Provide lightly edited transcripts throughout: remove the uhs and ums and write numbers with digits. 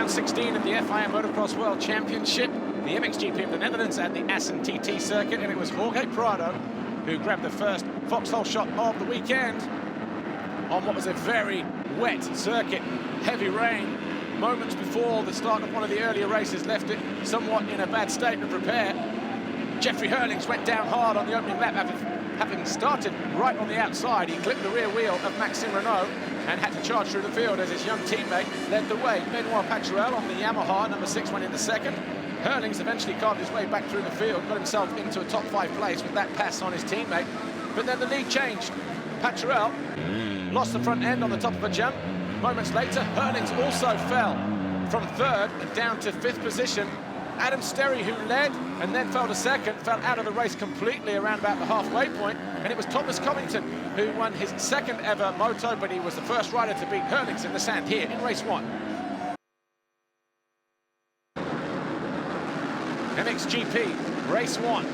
Round 16 of the FIM Motocross World Championship, the MXGP of the Netherlands at the Assen TT circuit, and it was Jorge Prado who grabbed the first foxhole shot of the weekend on what was a very wet circuit. Heavy rain moments before the start of one of the earlier races left it somewhat in a bad state of repair. Jeffrey Herlings went down hard on the opening lap having started right on the outside. He clipped the rear wheel of Maxime Renault and had to charge through the field as his young teammate led the way. Benoit Paturel on the Yamaha, number 6, went in the second. Herlings eventually carved his way back through the field, got himself into a top 5 place with that pass on his teammate. But then the lead changed. Paturel lost the front end on the top of a jump. Moments later, Herlings also fell from 3rd and down to 5th position. Adam Sterry, who led and then fell to 2nd, fell out of the race completely around about the halfway point. And it was Thomas Covington who won his 2nd ever moto, but he was the first rider to beat Herlings in the sand here in race 1. MXGP, race 1.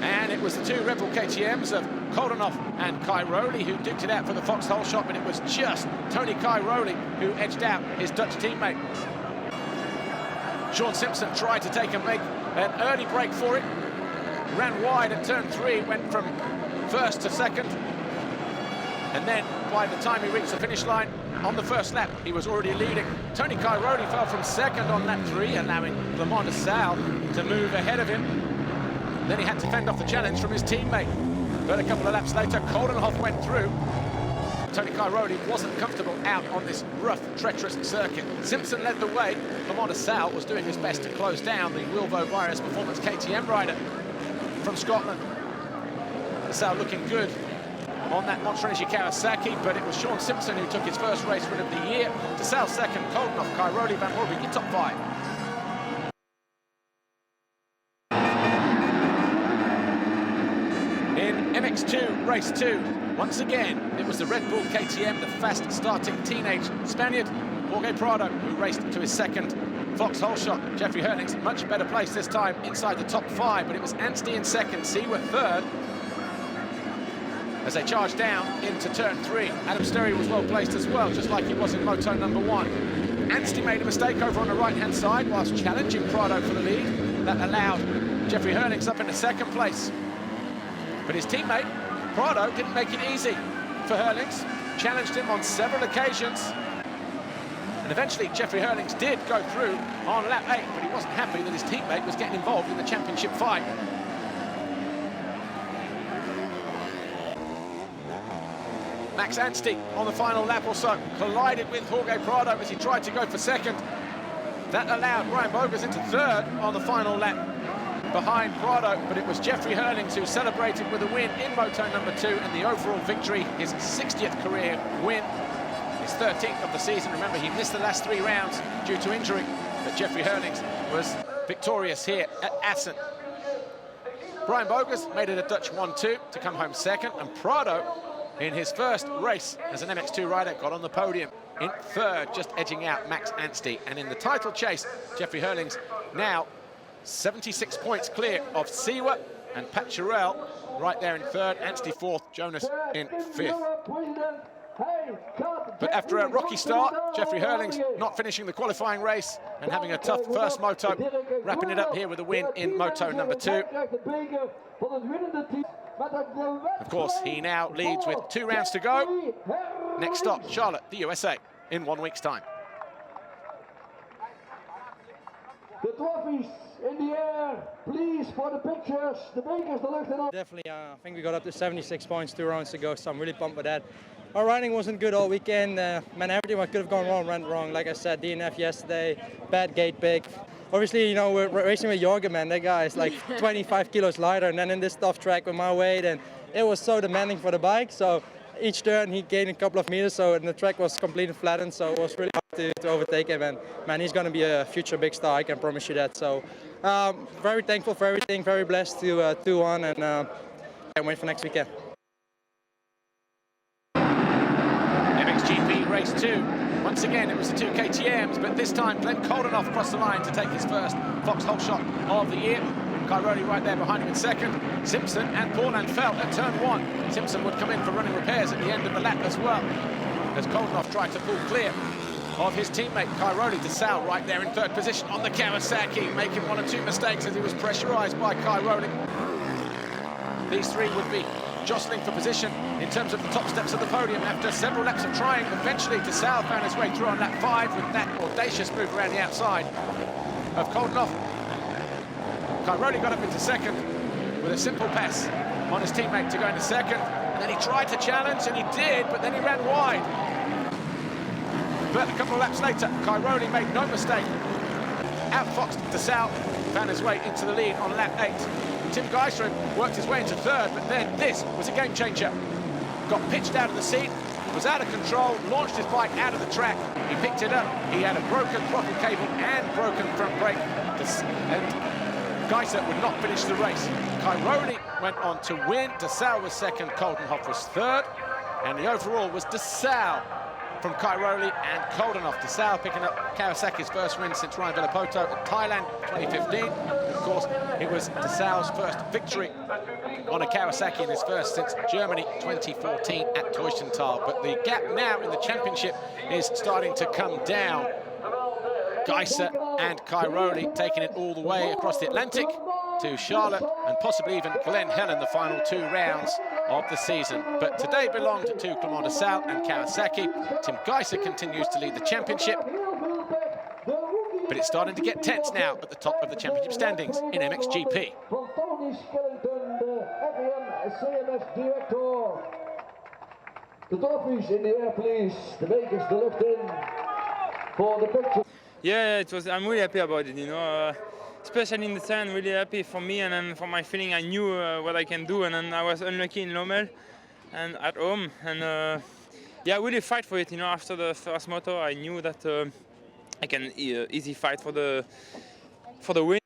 And it was the 2 Red Bull KTMs of Koldenhoff and Kai Rowley who duked it out for the foxhole shot, but it was just Tony Kai Rowley who edged out his Dutch teammate. Sean Simpson tried to make an early break for it, ran wide at turn 3, went from 1st to 2nd, and then by the time he reached the finish line on the first lap, he was already leading. Tony Kai Rowley fell from 2nd on lap 3, allowing Lamont de Sal to move ahead of him. Then he had to fend off the challenge from his teammate. But a couple of laps later, Koldenhoff went through. Tony Kai Rowley wasn't comfortable out on this rough, treacherous circuit. Simpson led the way. Lamont de Sal was doing his best to close down the Wilvo Virus Performance KTM rider from Scotland. De Sal looking good on that Monster Kawasaki, but it was Sean Simpson who took his first race win of the year. De Sal 2nd, Koldenhoff, Kai Rowley, Van Horby in top 5. In MX2, race 2, once again, it was the Red Bull KTM, the fast-starting teenage Spaniard, Jorge Prado, who raced to his 2nd foxhole shot. Jeffrey Herlings, much better place this time inside the top 5, but it was Anstey in 2nd, Seaworth 3rd. As they charged down into turn 3, Adam Sterry was well placed as well, just like he was in moto number 1. Anstey made a mistake over on the right-hand side whilst challenging Prado for the lead. That allowed Jeffrey Herlings up in the 2nd place. But his teammate, Prado, didn't make it easy for Herlings, challenged him on several occasions. And eventually, Jeffrey Herlings did go through on lap 8, but he wasn't happy that his teammate was getting involved in the championship fight. Max Anstey on the final lap or so collided with Jorge Prado as he tried to go for 2nd. That allowed Brian Bogers into 3rd on the final lap behind Prado, but it was Jeffrey Herlings who celebrated with a win in moto number 2 and the overall victory, his 60th career win, his 13th of the season. Remember, he missed the last 3 rounds due to injury, but Jeffrey Herlings was victorious here at Assen. Brian Bogers made it a Dutch 1-2 to come home 2nd, and Prado, in his first race as an MX2 rider, got on the podium in 3rd, just edging out Max Anstey. And in the title chase, Jeffrey Herlings now 76 points clear of Seaworth and Paturel right there in 3rd, Anstey 4th, Jonas in 5th. But after a rocky start, Jeffrey Herlings not finishing the qualifying race and having a tough first moto, wrapping it up here with a win in moto number 2. Of course, he now leads with 2 rounds to go. Next stop, Charlotte, the USA, in 1 week's time. The trophies in the air, please, for the pictures. The bakers, the left and up. Definitely, I think we got up to 76 points 2 rounds ago, so I'm really pumped with that. Our riding wasn't good all weekend. Man, everything what could have gone wrong went wrong. Like I said, DNF yesterday, bad gate pick. Obviously, you know, we're racing with Jorge, man. That guy is like 25 kilos lighter, and then in this tough track with my weight, and it was so demanding for the bike. So each turn he gained a couple of meters, and the track was completely flattened, so it was really hard to overtake him. And man, he's going to be a future big star, I can promise you that. So very thankful for everything, very blessed to 2-1, and can't wait for next weekend. MXGP race 2. Once again, it was the 2 KTMs, but this time Glenn Koldenhoff crossed the line to take his first foxhole shot of the year. Kai Rowley right there behind him in 2nd. Simpson and Paulin fell at turn 1. Simpson would come in for running repairs at the end of the lap as well, as Koldenhoff tried to pull clear. of his teammate Cairoli. DeSalle right there in third position on the Kawasaki, making one or two mistakes as he was pressurized by Cairoli. These three would be jostling for position in terms of the top steps of the podium after several laps of trying. Eventually DeSalle found his way through on lap 5 with that audacious move around the outside of Koldenhoff. Cairoli got up into second with a simple pass on his teammate to go into second, and then he tried to challenge, and he did, but then he ran wide. But a couple of laps later, Cairoli made no mistake. Outfoxed DeSalle, found his way into the lead on lap 8. Tim Geiser worked his way into third, but then this was a game changer. Got pitched out of the seat, was out of control, launched his bike out of the track. He picked it up, he had a broken throttle cable and broken front brake, and Geiser would not finish the race. Cairoli went on to win, DeSalle was second, Koldenhoff was third, and the overall was DeSalle from Cairoli and Koldenhoff. DeSalle picking up Kawasaki's first win since Ryan Villapoto in Thailand 2015. Of course, it was DeSalle's first victory on a Kawasaki in his first since Germany 2014 at Teushenthal. But the gap now in the championship is starting to come down. Geiser and Cairoli taking it all the way across the Atlantic to Charlotte and possibly even Glen Helen, the final 2 rounds of the season. But today belonged to Clement DeSalle and Kawasaki. Tim Geiser continues to lead the championship, but it's starting to get tense now at the top of the championship standings in MXGP. Van Tony Skellington, the FEM CMS director. The trophies in the air, please. The makers, the lift in for the picture. Yeah, it was. I'm really happy about it. You know, especially in the turn, really happy for me, and then for my feeling, I knew what I can do, and then I was unlucky in Lommel and at home, and yeah, really fight for it. You know, after the first moto, I knew that I can easy fight for the win.